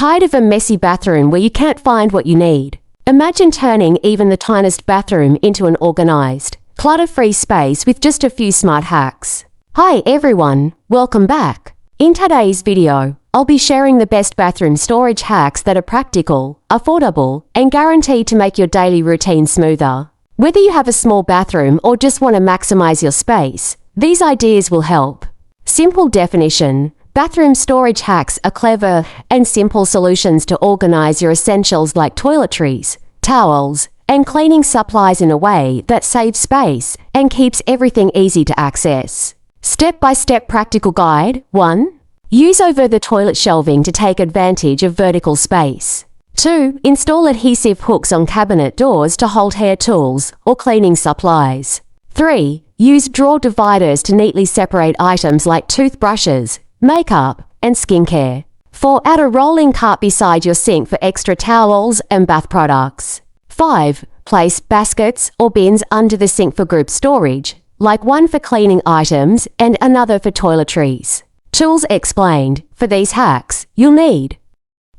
Tired of a messy bathroom where you can't find what you need? Imagine turning even the tiniest bathroom into an organized, clutter-free space with just a few smart hacks. Hi everyone, welcome back. In today's video, I'll be sharing the best bathroom storage hacks that are practical, affordable, and guaranteed to make your daily routine smoother. Whether you have a small bathroom or just want to maximize your space, these ideas will help. Simple definition: bathroom storage hacks are clever and simple solutions to organize your essentials like toiletries, towels, and cleaning supplies in a way that saves space and keeps everything easy to access. Step-by-step practical guide. 1. Use over-the-toilet shelving to take advantage of vertical space. 2. Install adhesive hooks on cabinet doors to hold hair tools or cleaning supplies. 3. Use drawer dividers to neatly separate items like toothbrushes, makeup, and skincare. 4. Add a rolling cart beside your sink for extra towels and bath products. 5. Place baskets or bins under the sink for group storage, like one for cleaning items and another for toiletries. Tools explained. For these hacks, you'll need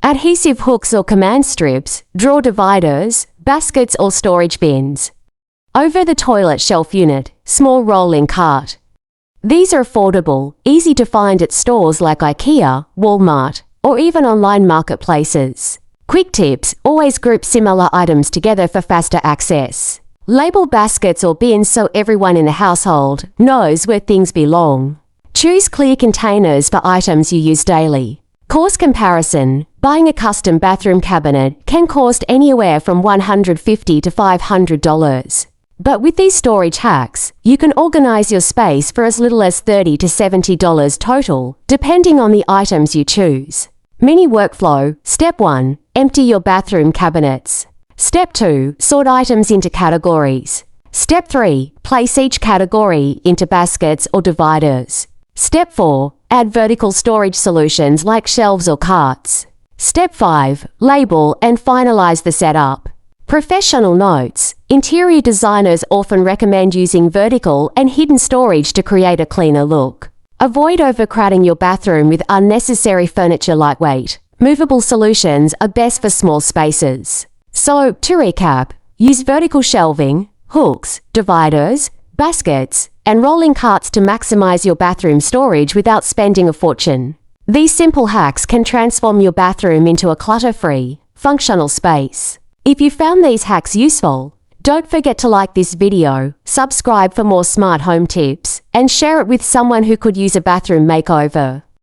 adhesive hooks or command strips, drawer dividers, baskets or storage bins. Over-the-toilet shelf unit, small rolling cart. These are affordable, easy to find at stores like IKEA, Walmart, or even online marketplaces. Quick tips: always group similar items together for faster access. Label baskets or bins so everyone in the household knows where things belong. Choose clear containers for items you use daily. Cost comparison: buying a custom bathroom cabinet can cost anywhere from $150 to $500. But with these storage hacks, you can organize your space for as little as $30 to $70 total, depending on the items you choose. Mini workflow. Step 1. Empty your bathroom cabinets. Step 2. Sort items into categories. Step 3. Place each category into baskets or dividers. Step 4. Add vertical storage solutions like shelves or carts. Step 5. Label and finalize the setup. Professional notes: interior designers often recommend using vertical and hidden storage to create a cleaner look. Avoid overcrowding your bathroom with unnecessary furniture. Lightweight, movable solutions are best for small spaces. So, to recap, use vertical shelving, hooks, dividers, baskets, and rolling carts to maximize your bathroom storage without spending a fortune. These simple hacks can transform your bathroom into a clutter-free, functional space. If you found these hacks useful, don't forget to like this video, subscribe for more smart home tips, and share it with someone who could use a bathroom makeover.